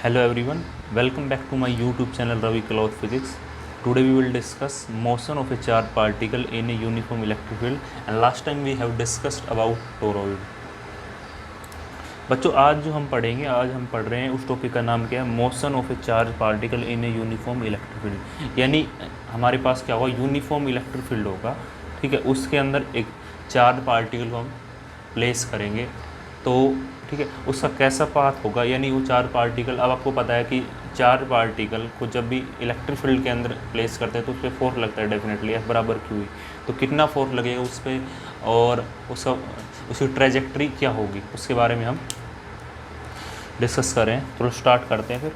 Hello everyone, welcome back to my YouTube channel Ravi Cloud Physics. Today we will discuss motion of a charged particle in a uniform electric field and last time we have discussed about toroid. बच्चों आज जो हम पढ़ेंगे, आज हम पढ़ रहे हैं उस टॉपिक का नाम क्या है, motion of A charge particle in a uniform electric field. यानी हमारे पास क्या होगा, यूनिफॉर्म इलेक्ट्रिक फील्ड होगा, ठीक है। उसके अंदर एक चार्ज पार्टिकल को हम प्लेस करेंगे तो ठीक है, उसका कैसा पाथ होगा, यानी वो चार पार्टिकल। अब आपको पता है कि चार पार्टिकल को जब भी इलेक्ट्रिक फील्ड के अंदर प्लेस करते हैं तो उस पर फोर्स लगता है डेफिनेटली, F बराबर क्यू ही। तो कितना फोर्स लगेगा उस पर और उसकी ट्रेजेक्ट्री क्या होगी, उसके बारे में हम डिस्कस करें। तो स्टार्ट करते हैं। फिर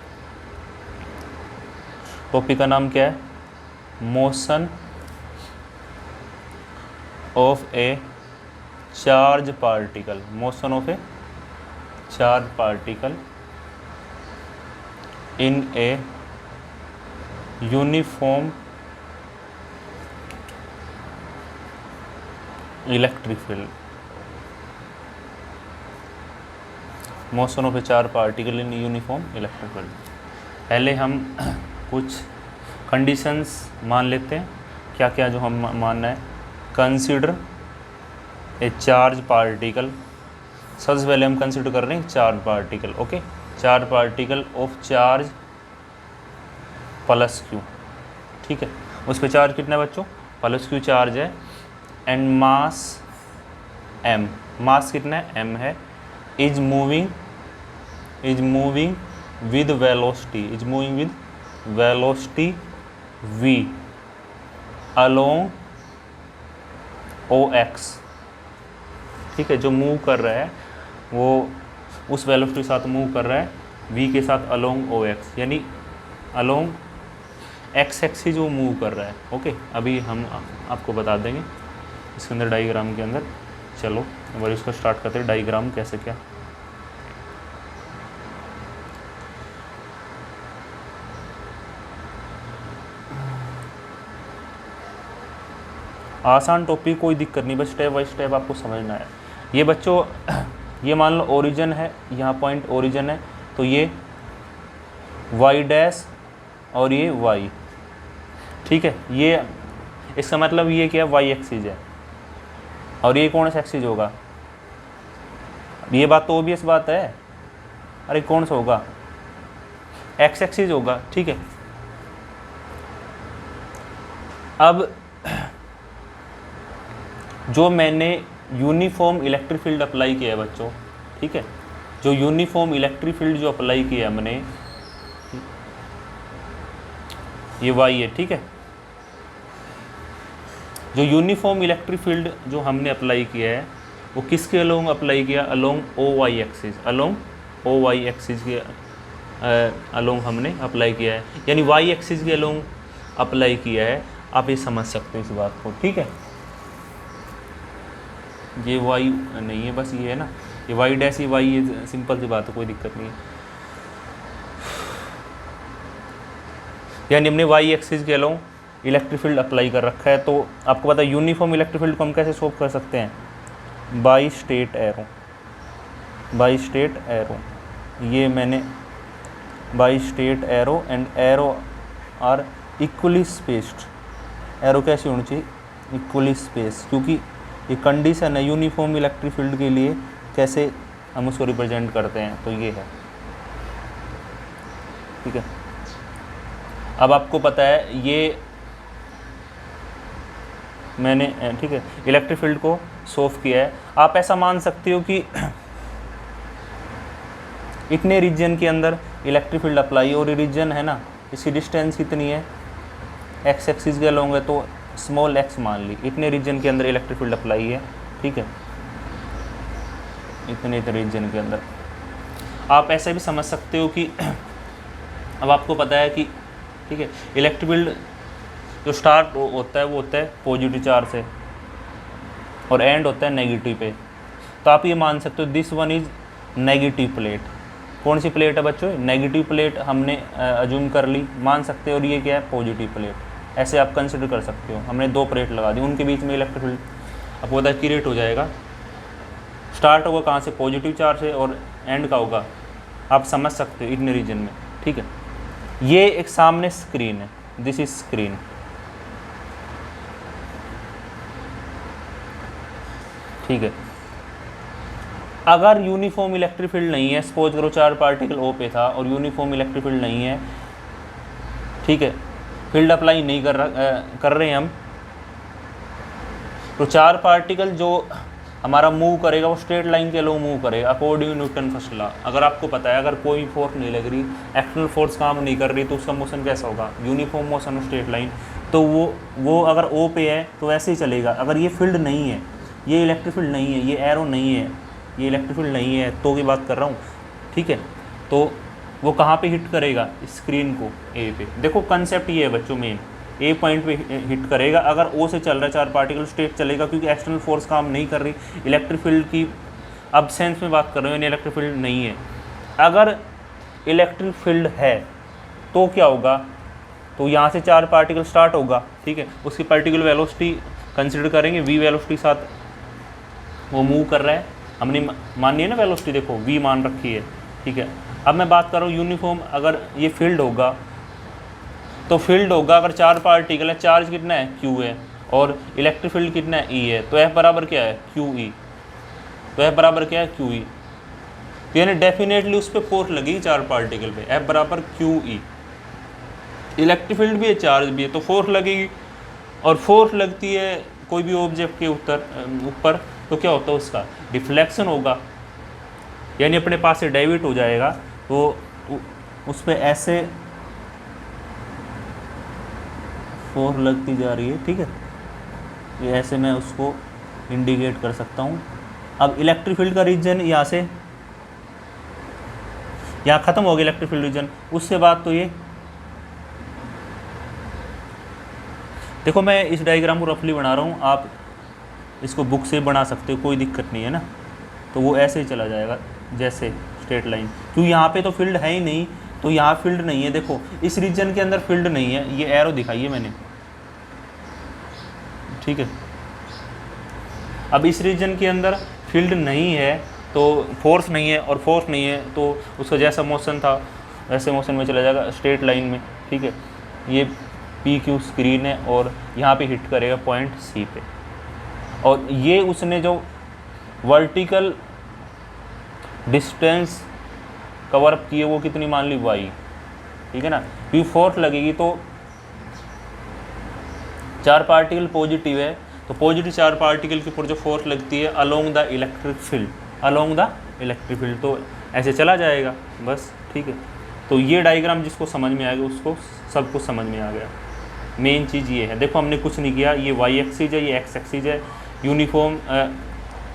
टॉपिक का नाम क्या है, motion of A charge particle, motion of A charge particle in a uniform electric field. Motion of A charge particle in uniform electric field. पहले हम कुछ कंडीशंस मान लेते हैं, क्या क्या जो हम मानना है। कंसीडर ए चार्ज पार्टिकल, सबसे पहले हम कंसीडर कर रहे हैं charge particle, okay. Charge particle of charge plus Q, ठीक है। उस पर चार्ज कितना है बच्चों, प्लस क्यू चार्ज है एंड मास m, मास कितना है m है। Is moving with velocity, is moving with velocity v along OX, ठीक है। जो मूव कर रहा है वो उस वेलोसिटी के साथ मूव कर रहा है v के साथ अलोंग OX, यानी अलोंग x एक्सिस जो मूव कर रहा है, ओके। अभी हम आपको बता देंगे इसके अंदर डायग्राम के अंदर। चलो एक बार इसको स्टार्ट करते हैं, डायग्राम कैसे क्या। आसान टॉपिक, कोई दिक्कत नहीं, बस स्टेप बाय स्टेप आपको समझना है। ये बच्चों ये मान लो ओरिजिन है, यहाँ पॉइंट ओरिजिन है, तो ये y डैश और ये y, ठीक है। ये इसका मतलब ये क्या है, y एक्सिस है और ये कौन सा एक्सिस होगा, ये बात तो ओबियस बात है। अरे कौन सा होगा, x एक्सिस होगा, ठीक है। अब जो मैंने यूनिफॉर्म इलेक्ट्रिक फील्ड अप्लाई किया है बच्चों, ठीक है, जो यूनिफॉर्म इलेक्ट्रिक फील्ड जो अप्लाई किया है हमने, ये y है, ठीक है। जो यूनिफॉर्म इलेक्ट्रिक फील्ड जो हमने अप्लाई किया है वो किसके अलोंग अप्लाई किया, along OY axis, along OY axis के अलोंग हमने अप्लाई किया है, यानी y एक्सिस के अलोंग अप्लाई किया है। आप ये समझ सकते हैं इस बात को, ठीक है। ये y नहीं है, बस ये है ना, ये y डैश ये y, ये सिंपल सी बात है, कोई दिक्कत नहीं है। यानी हमने y एक्सिस के अलोंग इलेक्ट्रिक फील्ड अप्लाई कर रखा है। तो आपको पता है यूनिफॉर्म इलेक्ट्रिक फील्ड को हम कैसे सोल्व कर सकते हैं, by straight arrow, by straight arrow. ये मैंने by straight arrow and arrow are equally spaced, arrow कैसे होनी चाहिए, इक्वली स्पेस, क्योंकि ये कंडीशन है यूनिफॉर्म इलेक्ट्रिक फील्ड के लिए, कैसे हम उसको रिप्रेजेंट करते हैं, तो ये है, ठीक है। अब आपको पता है ये मैंने, ठीक है, इलेक्ट्रिक फील्ड को सोल्व किया है। आप ऐसा मान सकते हो कि इतने रीजन के अंदर इलेक्ट्रिक फील्ड अप्लाई, और ये रीजन है ना, इसकी डिस्टेंस कितनी है, x एक्सिस के अलोंग है, तो स्मॉल x मान ली। इतने रीजन के अंदर इलेक्ट्रिक फील्ड अप्लाई है, ठीक है, इतने रीजन के अंदर। आप ऐसे भी समझ सकते हो कि अब आपको पता है कि, ठीक है, इलेक्ट्रिक फील्ड जो स्टार्ट होता है वो होता है पॉजिटिव चार्ज से और एंड होता है नेगेटिव पे। तो आप ये मान सकते हो this one is negative plate. कौन सी प्लेट है बच्चों, नेगेटिव प्लेट हमने अज्यूम कर ली, मान सकते हो। और ये क्या है, पॉजिटिव प्लेट, ऐसे आप कंसिडर कर सकते हो। हमने दो प्लेट लगा दी, उनके बीच में इलेक्ट्रिक फील्ड आपको पता है क्रिएट हो जाएगा। स्टार्ट होगा कहाँ से, पॉजिटिव चार्ज से, और एंड का होगा आप समझ सकते हो इन रीजन में, ठीक है। ये एक सामने स्क्रीन है, दिस इज स्क्रीन, ठीक है। अगर यूनिफॉर्म इलेक्ट्रिक फील्ड नहीं है, सपोज करो 4 पार्टिकल ओ पे था और यूनिफॉर्म इलेक्ट्रिक फील्ड नहीं है, ठीक है, फील्ड अप्लाई नहीं कर रहे हैं हम, तो 4 पार्टिकल जो हमारा मूव करेगा वो स्ट्रेट लाइन के लो मूव करेगा अकॉर्डिंग न्यूटन फर्स्ट लॉ। अगर आपको पता है अगर कोई फोर्स नहीं लग रही, एक्सटर्नल फोर्स काम नहीं कर रही, तो उसका मोशन कैसा होगा, यूनिफॉर्म मोशन स्ट्रेट लाइन। तो वो अगर ओ पे है तो ऐसे ही चलेगा। अगर ये फील्ड नहीं है, ये इलेक्ट्रिक फील्ड नहीं है, ये एरो नहीं है, ये इलेक्ट्रिक फील्ड नहीं है, तो की बात कर रहा हूँ, ठीक है, तो वो कहाँ पे हिट करेगा, स्क्रीन को, ए पे। देखो कंसेप्ट ये है बच्चों, मेन ए पॉइंट पे हिट करेगा। अगर ओ से चल रहा है 4 पार्टिकल, स्ट्रेट चलेगा क्योंकि एक्सटर्नल फोर्स काम नहीं कर रही, इलेक्ट्रिक फील्ड की अब्सेंस में बात कर रहे हो, यानी इलेक्ट्रिक फील्ड नहीं है। अगर इलेक्ट्रिक फील्ड है तो क्या होगा, तो यहाँ से 4 पार्टिकल स्टार्ट होगा, ठीक है, उसकी पार्टिकुलर वेलोसिटी कंसिडर करेंगे, वी वेलोसिटी साथ वो मूव कर रहा है, हमने मानी है ना वेलोसिटी, देखो वी मान रखी है, ठीक है। अब मैं बात कर रहा हूँ यूनिफॉर्म, अगर ये फील्ड होगा तो फील्ड होगा, अगर 4 पार्टिकल है, चार्ज कितना है, क्यू है, और इलेक्ट्रिक फील्ड कितना है, ई है, तो एफ बराबर क्या है, क्यू ई, तो एफ बराबर क्या है, क्यू ई। तो यानी डेफिनेटली उस पर फोर्स लगेगी 4 पार्टिकल पे, एफ बराबर क्यू ई। इलेक्ट्रिक फील्ड भी है, चार्ज भी है, तो फोर्स लगेगी, और फोर्स लगती है कोई भी ऑब्जेक्ट के ऊपर, तो क्या होता है, उसका डिफ्लेक्शन होगा, यानी अपने पास से डाइवर्ट हो जाएगा, तो उस पर ऐसे फोर्स लगती जा रही है, ठीक है, ये ऐसे मैं उसको इंडिकेट कर सकता हूँ। अब इलेक्ट्रिक फील्ड का रीजन यहाँ से यहाँ ख़त्म हो गया इलेक्ट्रिक फील्ड रीजन, उससे बाद तो ये देखो, मैं इस डायग्राम को रफली बना रहा हूँ, आप इसको बुक से बना सकते हो, कोई दिक्कत नहीं है ना। तो वो ऐसे ही चला जाएगा जैसे स्ट्रेट लाइन, क्योंकि यहाँ पे तो फील्ड है ही नहीं, तो यहाँ फील्ड नहीं है। देखो इस रीजन के अंदर फील्ड नहीं है, ये एरो दिखाई है मैंने, ठीक है। अब इस रीजन के अंदर फील्ड नहीं है तो फोर्स नहीं है, और फोर्स नहीं है तो उसका जैसा मोशन था वैसे मोशन में चला जाएगा स्ट्रेट लाइन में, ठीक है। ये पी क्यू स्क्रीन है और यहाँ पे हिट करेगा पॉइंट सी पे, और ये उसने जो वर्टिकल डिस्टेंस कवर अप की है वो कितनी मान ली, वाई, ठीक है ना। क्योंकि फोर्स लगेगी तो 4 पार्टिकल पॉजिटिव है, तो पॉजिटिव 4 पार्टिकल के ऊपर जो फोर्स लगती है along the electric field, along the electric field, तो ऐसे चला जाएगा बस, ठीक है। तो ये डायग्राम जिसको समझ में आ गया उसको सब कुछ समझ में आ गया। मेन चीज़ ये है, देखो हमने कुछ नहीं किया, ये वाई एक्सिस है, ये एक्स एक्सिस है, यूनिफॉर्म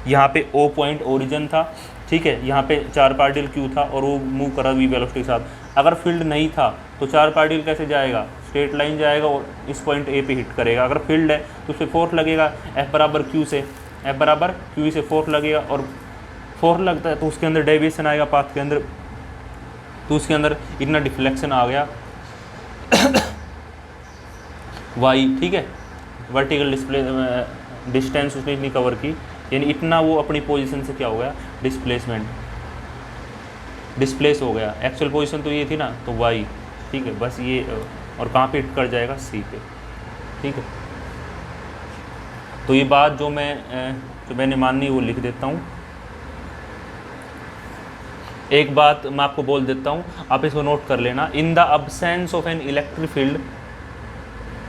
यहाँ पे ओ पॉइंट ओरिजिन था, ठीक है, यहाँ पे 4 पार्टिकल क्यू था और वो मूव कर रहा वी वेलोसिटी के साथ। अगर फील्ड नहीं था तो 4 पार्टिकल कैसे जाएगा, स्ट्रेट लाइन जाएगा और इस पॉइंट ए पे हिट करेगा। अगर फील्ड है तो उस पर फोर्स लगेगा, एफ बराबर क्यू से, एफ बराबर क्यू से फोर्स लगेगा, और फोर्स लगता है तो उसके अंदर डेविएशन आएगा पाथ के अंदर, तो उसके अंदर इतना डिफ्लेक्शन आ गया वाई, ठीक है, वर्टिकल डिस्टेंस उसने इतनी कवर की, यानी इतना वो अपनी पोजीशन से क्या हो गया, डिस्प्लेस हो गया। एक्चुअल पोजीशन तो ये थी ना, तो वाई, ठीक है, बस ये, और कहाँ पे हिट कर जाएगा, सी पे, ठीक है। तो ये बात जो मैंने माननी वो लिख देता हूँ। एक बात मैं आपको बोल देता हूँ, आप इसको नोट कर लेना, in the absence of an electric field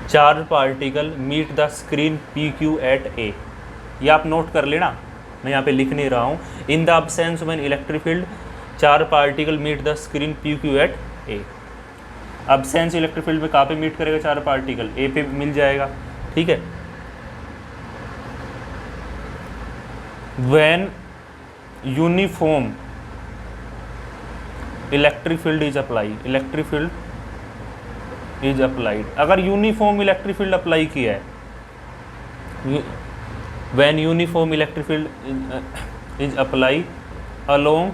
4 particle meet the screen P Q at A, ये आप नोट कर लेना, मैं यहाँ पे लिख नहीं रहा हूँ। In the absence of an electric field 4 particle meet the screen P Q at A. Absence electric field में कहाँ पे मीट करेगा, 4 पार्टिकल ए पे मिल जाएगा, ठीक है। When uniform electric field is apply, electric field is applied, अगर uniform electric field apply किया है, when uniform electric field is apply along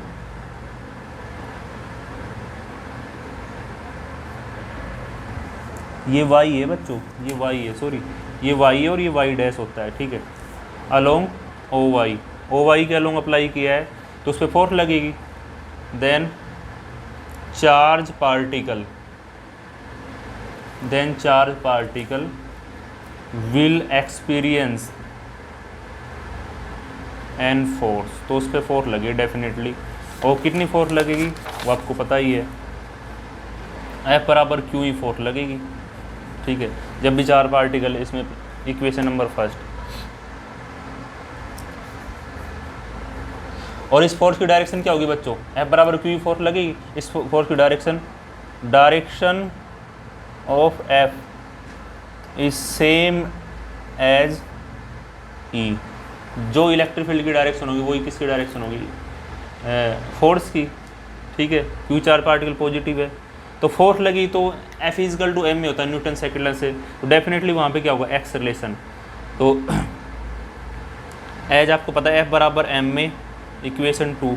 ये वाई है बच्चों, ये वाई है, सॉरी ये वाई है और ये वाई डैश होता है, ठीक है, अलोंग ओ वाई के अलोंग अप्लाई किया है तो उस पर फोर्स लगेगी, then charge particle, then charge particle will experience an force, तो उस पर फोर्स लगे डेफिनेटली। और कितनी फोर्स लगेगी वो आपको पता ही है, एफ बराबर क्यू ई फोर्स लगेगी, ठीक है। जब भी चार पार्टिकल, इसमें इक्वेशन नंबर फर्स्ट। और इस फोर्स की डायरेक्शन क्या होगी बच्चों, एफ बराबर क्यू ई फोर्स लगेगी। इस फोर्स की direction of F is same as E. जो इलेक्ट्रिक फील्ड की डायरेक्शन होगी वही किसकी डायरेक्शन होगी, फोर्स की, ठीक है। क्योंकि चार पार्टिकल पॉजिटिव है तो फोर्स लगी तो एफ इजकल टू एम में होता है न्यूटन सेकेंड लॉ से, तो डेफिनेटली वहाँ पे क्या होगा, एक्सेलरेशन। तो एज आपको पता है एफ बराबर एम में, इक्वेशन 2,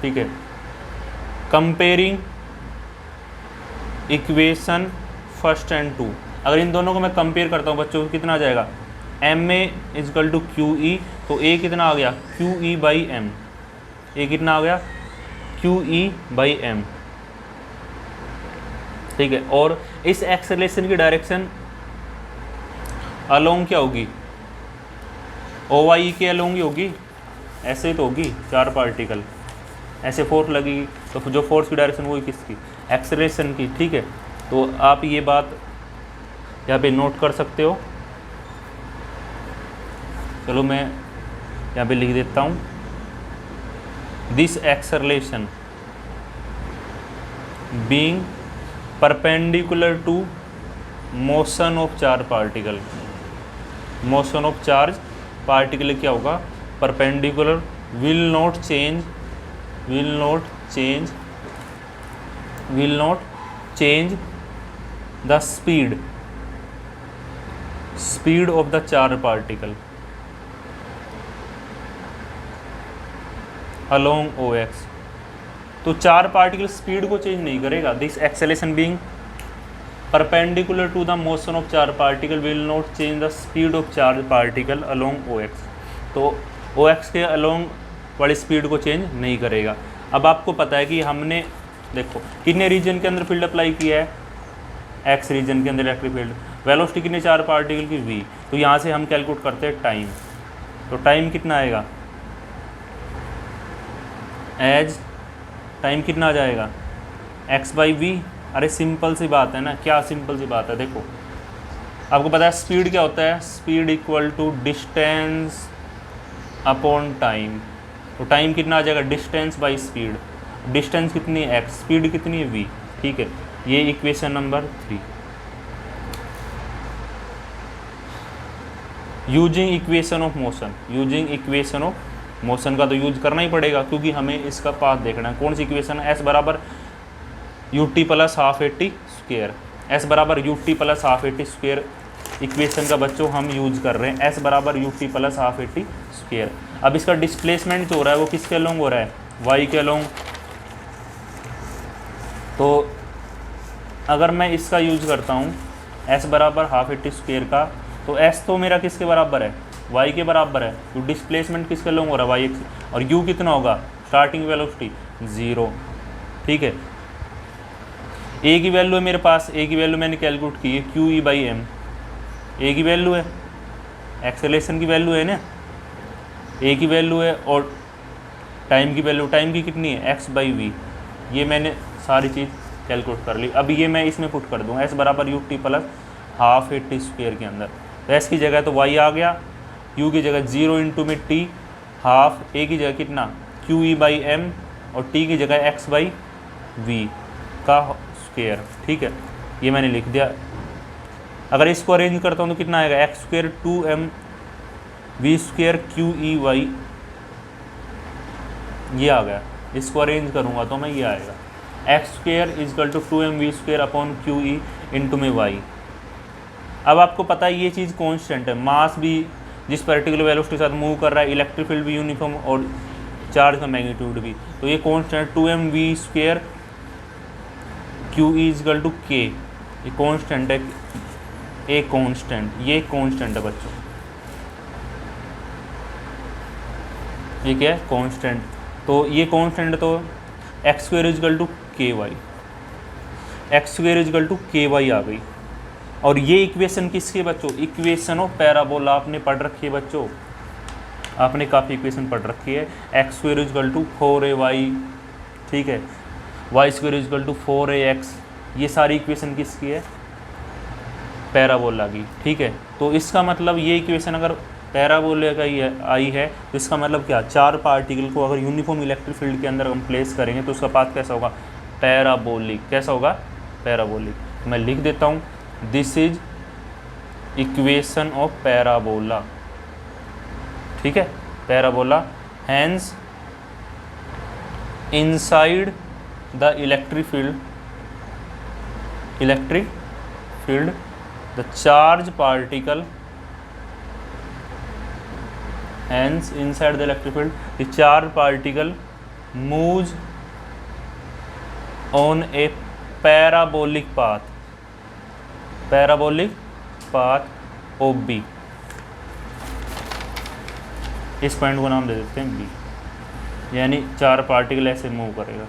ठीक है। कंपेयरिंग इक्वेशन फर्स्ट एंड 2, अगर इन दोनों को मैं कंपेयर करता हूँ बच्चों, कितना आ जाएगा, M A is equal to Q E, तो ए कितना आ गया, Q E by M, A कितना आ गया, क्यू ई बाई एम, ठीक है। और इस एक्सेलरेशन की डायरेक्शन अलोंग क्या होगी, ओ वाई के अलोंग ही होगी, ऐसे ही तो होगी, चार पार्टिकल ऐसे फोर्स लगेगी, तो जो फोर्स की डायरेक्शन वही किसकी, एक्सेलरेशन की, ठीक है। तो आप ये बात यहाँ पे नोट कर सकते हो। चलो मैं यहाँ पे लिख देता हूँ, this acceleration being perpendicular to motion of charge particle, motion of charge particle क्या होगा, perpendicular, will not change the speed of the charge particle along O X. तो चार पार्टिकल स्पीड को चेंज नहीं करेगा, this acceleration being perpendicular to the motion of charge particle will not change the speed of charge particle along O X. तो O X के along वाली speed को change नहीं करेगा। अब आपको पता है कि हमने देखो कितने रीजन के अंदर फील्ड अप्लाई किया है, एक्स रीजन के अंदर इलेक्ट्रिक फील्ड, वेलोसिटी कितने, चार पार्टिकल की वी। तो यहाँ से हम कैलकुलेट करते हैं टाइम, तो टाइम कितना आएगा, एज टाइम कितना आ जाएगा, एक्स बाई वी। अरे सिंपल सी बात है ना, क्या सिंपल सी बात है, देखो आपको पता है स्पीड क्या होता है, speed equal to distance upon time. तो टाइम कितना आ जाएगा, डिस्टेंस बाई स्पीड, डिस्टेंस कितनी है एक्स, स्पीड कितनी है वी, ठीक है। ये equation number 3। Using equation of motion, using equation of motion का तो यूज करना ही पड़ेगा क्योंकि हमें इसका पाथ देखना है। कौन सी इक्वेशन है, एस बराबर u t plus half a t square, S बराबर u t plus half a t square equation का बच्चों हम यूज कर रहे हैं, एस बराबर u t plus half a t square. अब इसका डिस्प्लेसमेंट जो हो रहा है वो किसके अलोंग हो रहा है, वाई के अलोंग। तो अगर मैं इसका यूज करता हूँ एस बराबर हाफ ए टी स्क्वेयर का, तो एस तो मेरा किसके बराबर है, वाई के बराबर है। तो डिस्प्लेसमेंट किसके अलोंग हो रहा है, वाई एक्स। और यू कितना होगा, स्टार्टिंग वेलोसिटी 0, ठीक है। ए की वैल्यू है मेरे पास, ए की वैल्यू मैंने कैलकुलेट की है क्यू ई बाई एम, ए की वैल्यू है, एक्सेलरेशन की वैल्यू है ना, ए की वैल्यू है, और टाइम की वैल्यू, टाइम की कितनी है, एक्स बाई वी। ये मैंने सारी चीज़ कैलकुलेट कर ली। अब ये मैं इसमें पुट कर दूँ, एस बराबर u t plus half a t square के अंदर, तो एस की जगह तो वाई आ गया, यू की जगह 0 इंटू में टी हाफ, ए की जगह कितना क्यू ई बाई एम, और टी की जगह एक्स बाई वी का स्क्वेयर, ठीक है। ये मैंने लिख दिया। अगर इसको अरेंज करता हूँ तो कितना आएगा, X square 2m V square Q E Y, ये आ गया। इसको अरेंज करूँगा तो मैं ये आएगा, X square is equal to 2m V square upon Q E into में वाई। अब आपको पता है ये चीज़ कॉन्स्टेंट है, मास भी जिस पर्टिकुलर वेलोसिटी के साथ मूव कर रहा है, इलेक्ट्रिक फील्ड भी यूनिफॉर्म और चार्ज का मैग्नीट्यूड भी, तो ये constant 2m V square Q E is equal to K, ये कॉन्स्टेंट है, ए कॉन्स्टेंट, ये कॉन्स्टेंट है बच्चों, ये क्या है, कॉन्स्टेंट। तो ये कॉन्स्टेंट तो X square is equal to K Y, X square is equal to K Y आ गई। और ये इक्वेशन किसकी है बच्चों? इक्वेशन ऑफ पैराबोला आपने पढ़ रखी है बच्चों, आपने काफ़ी इक्वेशन पढ़ रखी है। X square is equal to 4ay, ठीक है, Y square is equal to 4ax, ये सारी इक्वेशन किसकी है? पैराबोला की, ठीक है। तो इसका मतलब ये इक्वेशन अगर पैराबोला का ही आई है तो इसका मतलब क्या? चार पार्टिकल को अगर यूनिफॉर्म इलेक्ट्रिक फील्ड के अंदर हम प्लेस करेंगे तो उसका पाथ कैसा होगा? पैराबोलिक। कैसा होगा? पैराबोलिक। मैं लिख देता हूँ, this is equation of parabola, ठीक है, parabola. Hence inside the electric field the charge particle, hence inside the electric field the charge particle moves on a parabolic path OB। इस पॉइंट को नाम दे देते हैं बी, यानी चार पार्टिकल ऐसे मूव करेगा।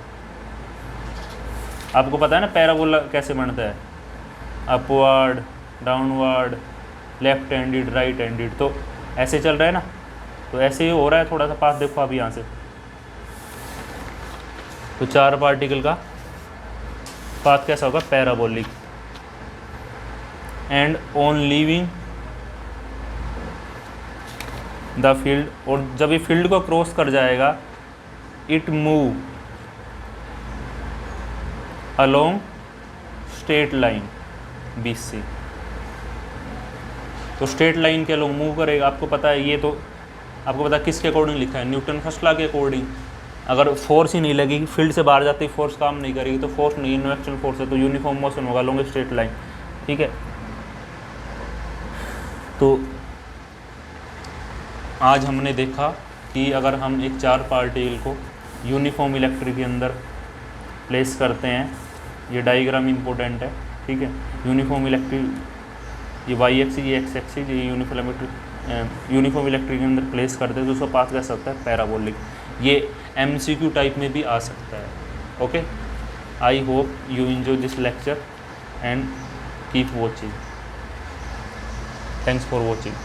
आपको पता है ना पैराबोला कैसे बनता है? Upward, downward, left handed, right handed, तो ऐसे चल रहा है ना, तो ऐसे ही हो रहा है। थोड़ा सा पाथ देखो आप यहाँ से, तो चार पार्टिकल का पाथ कैसा होगा? Parabolic. And on leaving the field, और जब ये फील्ड को क्रॉस कर जाएगा, it move along straight line BC, तो स्ट्रेट लाइन के अलोंग मूव करेगा। आपको पता है ये, तो आपको पता है किसके अकॉर्डिंग लिखा है? न्यूटन फर्स्ट लॉ के अकॉर्डिंग। अगर फोर्स ही नहीं लगेगी, फील्ड से बाहर जाते ही फोर्स काम नहीं करेगी, तो फोर्स नहीं, इनएक्चुअल फोर्स है, तो यूनिफॉर्म मोशन होगा लॉन्ग स्ट्रेट लाइन, ठीक है। तो आज हमने देखा कि अगर हम एक चार पार्टिकल को यूनिफॉर्म इलेक्ट्रिक के अंदर प्लेस करते हैं, ये डायग्राम इम्पोर्टेंट है, ठीक है। यूनिफॉर्म इलेक्ट्रिक, ये वाई एक्सिस, ये एक्स एक्सिस, ये यूनिफॉर्म इलेक्ट्रिक के अंदर प्लेस करते हैं तो उसका पाथ कैसा होता है? पैराबोलिक। ये MCQ टाइप में भी आ सकता है। Okay, I hope you enjoy this lecture and keep watching. Thanks for watching.